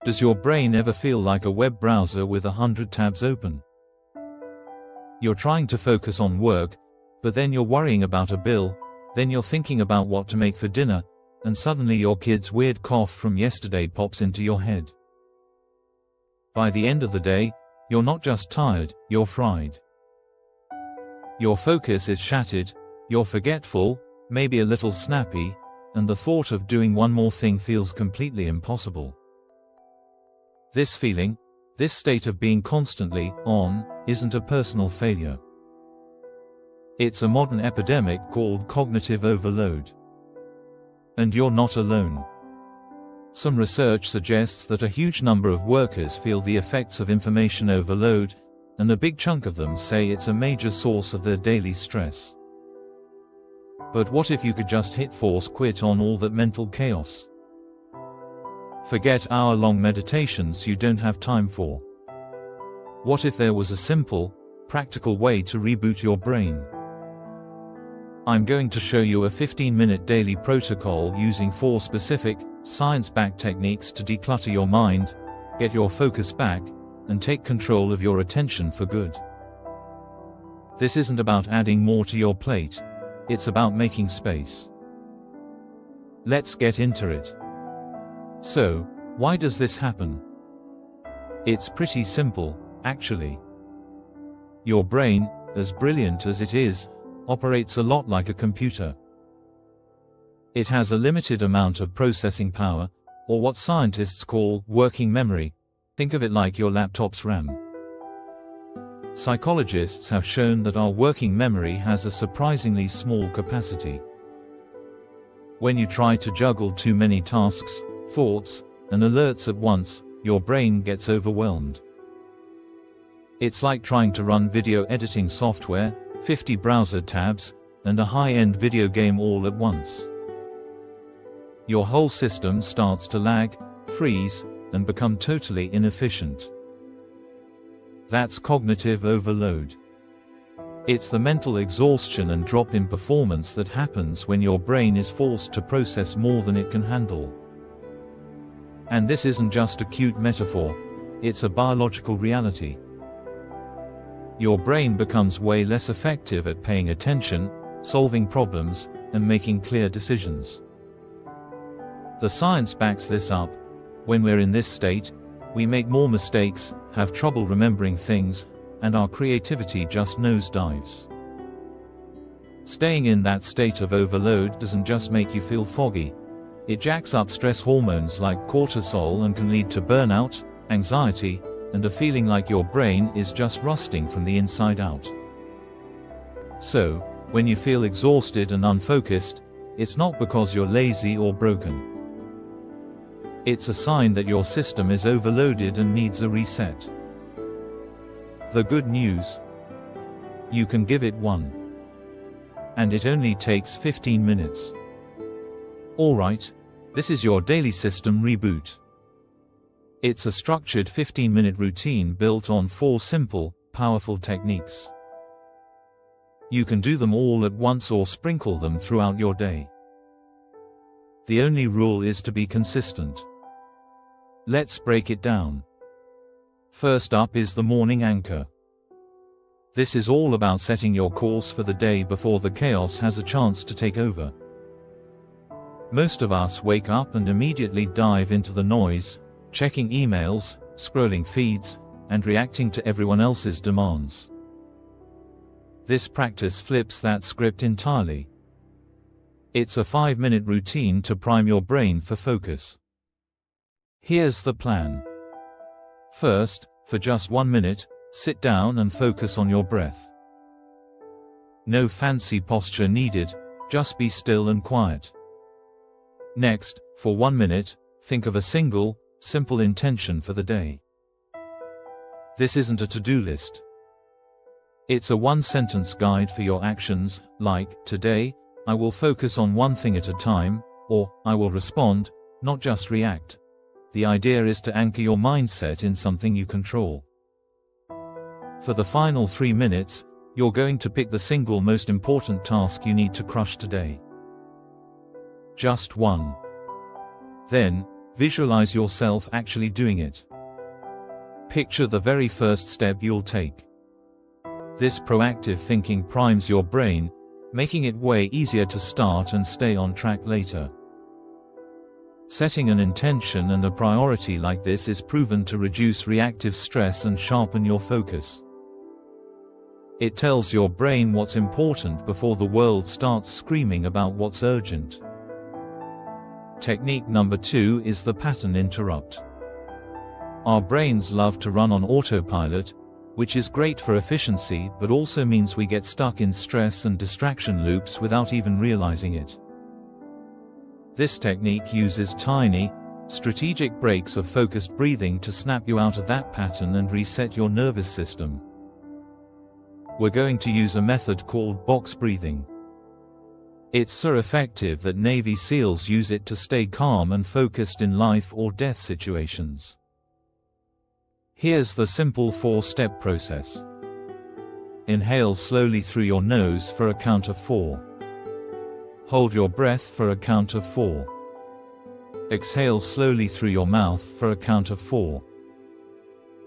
Does your brain ever feel like a web browser with 100 tabs open? You're trying to focus on work, but then you're worrying about a bill, then you're thinking about what to make for dinner, and suddenly your kid's weird cough from yesterday pops into your head. By the end of the day, you're not just tired, you're fried. Your focus is shattered, you're forgetful, maybe a little snappy, and the thought of doing one more thing feels completely impossible. This feeling, this state of being constantly on, isn't a personal failure. It's a modern epidemic called cognitive overload. And you're not alone. Some research suggests that a huge number of workers feel the effects of information overload, and a big chunk of them say it's a major source of their daily stress. But what if you could just hit force quit on all that mental chaos? Forget hour-long meditations you don't have time for. What if there was a simple, practical way to reboot your brain? I'm going to show you a 15-minute daily protocol using 4 specific, science-backed techniques to declutter your mind, get your focus back, and take control of your attention for good. This isn't about adding more to your plate, it's about making space. Let's get into it. So, why does this happen? It's pretty simple, actually. Your brain, as brilliant as it is, operates a lot like a computer. It has a limited amount of processing power, or what scientists call working memory. Think of it like your laptop's RAM. Psychologists have shown that our working memory has a surprisingly small capacity. When you try to juggle too many tasks, thoughts, and alerts at once, your brain gets overwhelmed. It's like trying to run video editing software, 50 browser tabs, and a high-end video game all at once. Your whole system starts to lag, freeze, and become totally inefficient. That's cognitive overload. It's the mental exhaustion and drop in performance that happens when your brain is forced to process more than it can handle. And this isn't just a cute metaphor, it's a biological reality. Your brain becomes way less effective at paying attention, solving problems, and making clear decisions. The science backs this up. When we're in this state, we make more mistakes, have trouble remembering things, and our creativity just nosedives. Staying in that state of overload doesn't just make you feel foggy. It jacks up stress hormones like cortisol and can lead to burnout, anxiety, and a feeling like your brain is just rusting from the inside out. So, when you feel exhausted and unfocused, it's not because you're lazy or broken. It's a sign that your system is overloaded and needs a reset. The good news? You can give it one. And it only takes 15 minutes. Alright, this is your daily system reboot. It's a structured 15-minute routine built on 4 simple, powerful techniques. You can do them all at once or sprinkle them throughout your day. The only rule is to be consistent. Let's break it down. First up is the morning anchor. This is all about setting your course for the day before the chaos has a chance to take over. Most of us wake up and immediately dive into the noise, checking emails, scrolling feeds, and reacting to everyone else's demands. This practice flips that script entirely. It's a 5-minute routine to prime your brain for focus. Here's the plan. First, for just 1 minute, sit down and focus on your breath. No fancy posture needed, just be still and quiet. Next, for 1 minute, think of a single, simple intention for the day. This isn't a to-do list. It's a 1-sentence guide for your actions, like, today, I will focus on one thing at a time, or, I will respond, not just react. The idea is to anchor your mindset in something you control. For the final 3 minutes, you're going to pick the single most important task you need to crush today. Just one. Then, Visualize yourself actually doing it. Picture the very first step you'll take. This proactive thinking primes your brain, making it way easier to start and stay on track later. Setting an intention and a priority like this is proven to reduce reactive stress and sharpen your focus. It tells your brain what's important before the world starts screaming about what's urgent. Technique number 2 is the pattern interrupt. Our brains love to run on autopilot, which is great for efficiency but also means we get stuck in stress and distraction loops without even realizing it. This technique uses tiny, strategic breaks of focused breathing to snap you out of that pattern and reset your nervous system. We're going to use a method called box breathing. It's so effective that Navy SEALs use it to stay calm and focused in life or death situations. Here's the simple 4-step process. Inhale slowly through your nose for a count of 4. Hold your breath for a count of 4. Exhale slowly through your mouth for a count of 4.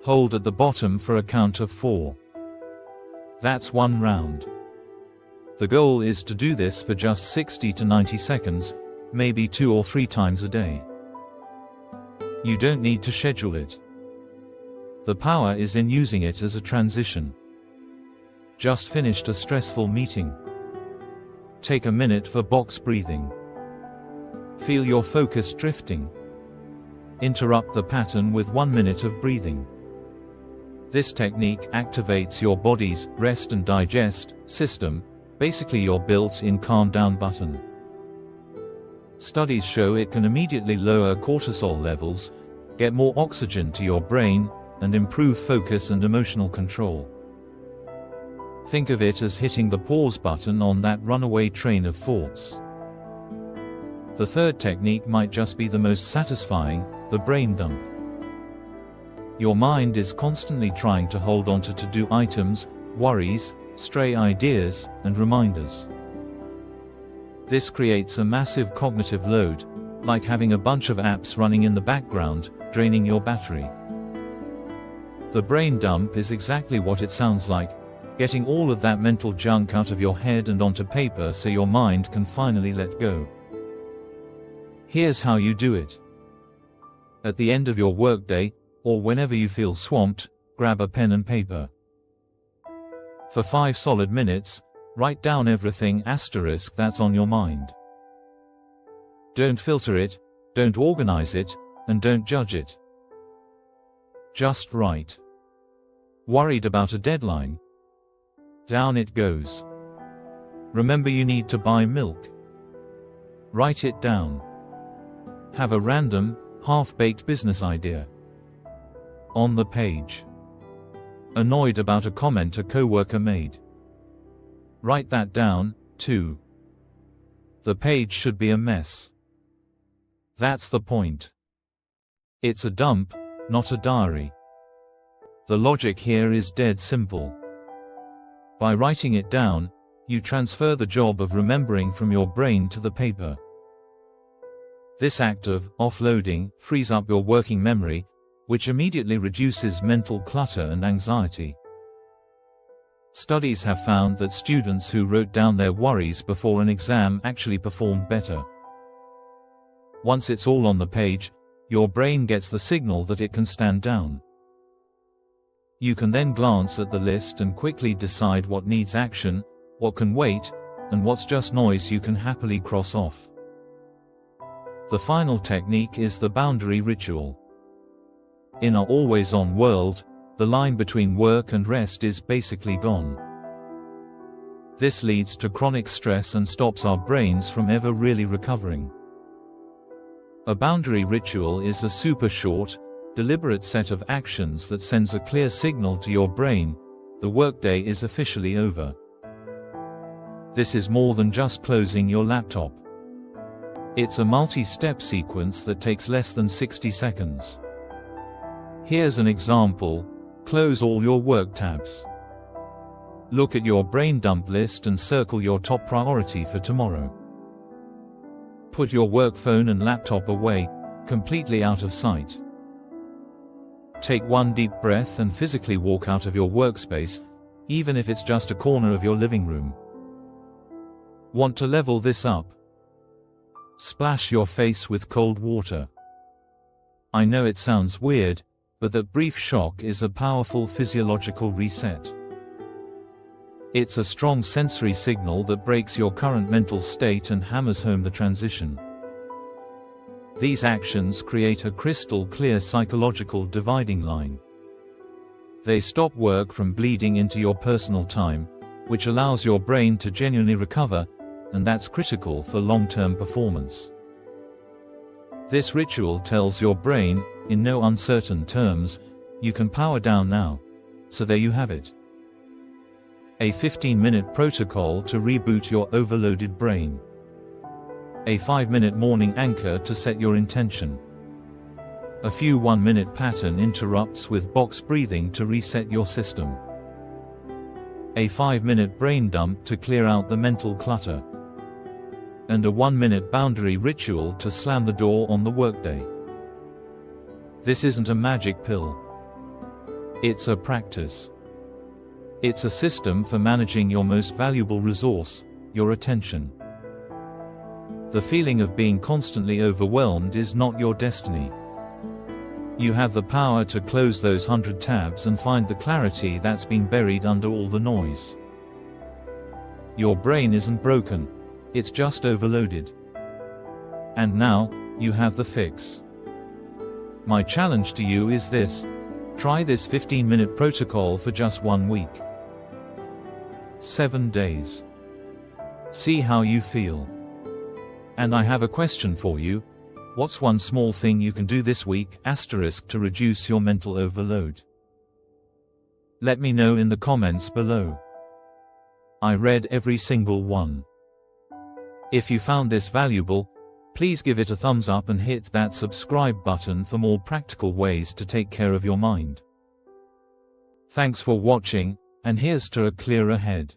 Hold at the bottom for a count of 4. That's 1 round. The goal is to do this for just 60 to 90 seconds, maybe 2 or 3 times a day. You don't need to schedule it. The power is in using it as a transition. Just finished a stressful meeting. Take a minute for box breathing. Feel your focus drifting. Interrupt the pattern with 1 minute of breathing. This technique activates your body's rest and digest system, basically your built-in calm down button. Studies show it can immediately lower cortisol levels, get more oxygen to your brain, and improve focus and emotional control. Think of it as hitting the pause button on that runaway train of thoughts. The third technique might just be the most satisfying, the brain dump. Your mind is constantly trying to hold on to to-do items, worries, stray ideas, and reminders. This creates a massive cognitive load, like having a bunch of apps running in the background, draining your battery. The brain dump is exactly what it sounds like, getting all of that mental junk out of your head and onto paper so your mind can finally let go. Here's how you do it. At the end of your workday, or whenever you feel swamped, grab a pen and paper. For 5 solid minutes, write down everything that's on your mind. Don't filter it, don't organize it, and don't judge it. Just write. Worried about a deadline? Down it goes. Remember you need to buy milk? Write it down. Have a random, half-baked business idea? On the page. Annoyed about a comment a coworker made? Write that down, too. The page should be a mess. That's the point. It's a dump, not a diary. The logic here is dead simple. By writing it down, you transfer the job of remembering from your brain to the paper. This act of offloading frees up your working memory, which immediately reduces mental clutter and anxiety. Studies have found that students who wrote down their worries before an exam actually performed better. Once it's all on the page, your brain gets the signal that it can stand down. You can then glance at the list and quickly decide what needs action, what can wait, and what's just noise you can happily cross off. The final technique is the boundary ritual. In our always-on world, the line between work and rest is basically gone. This leads to chronic stress and stops our brains from ever really recovering. A boundary ritual is a super short, deliberate set of actions that sends a clear signal to your brain: the workday is officially over. This is more than just closing your laptop. It's a multi-step sequence that takes less than 60 seconds. Here's an example. Close all your work tabs. Look at your brain dump list and circle your top priority for tomorrow. Put your work phone and laptop away, completely out of sight. Take one deep breath and physically walk out of your workspace, even if it's just a corner of your living room. Want to level this up? Splash your face with cold water. I know it sounds weird, but that brief shock is a powerful physiological reset. It's a strong sensory signal that breaks your current mental state and hammers home the transition. These actions create a crystal clear psychological dividing line. They stop work from bleeding into your personal time, which allows your brain to genuinely recover, and that's critical for long-term performance. This ritual tells your brain, in no uncertain terms, you can power down now. So there you have it. A 15-minute protocol to reboot your overloaded brain. A 5-minute morning anchor to set your intention. A few 1-minute pattern interrupts with box breathing to reset your system. A 5-minute brain dump to clear out the mental clutter. And a 1-minute boundary ritual to slam the door on the workday. This isn't a magic pill. It's a practice. It's a system for managing your most valuable resource, your attention. The feeling of being constantly overwhelmed is not your destiny. You have the power to close those 100 tabs and find the clarity that's been buried under all the noise. Your brain isn't broken, it's just overloaded. And now, you have the fix. My challenge to you is this: try this 15-minute protocol for just 1 week. 7 days. See how you feel. And I have a question for you. What's one small thing you can do this week to reduce your mental overload? Let me know in the comments below. I read every single one. If you found this valuable, please give it a thumbs up and hit that subscribe button for more practical ways to take care of your mind. Thanks for watching, and here's to a clearer head.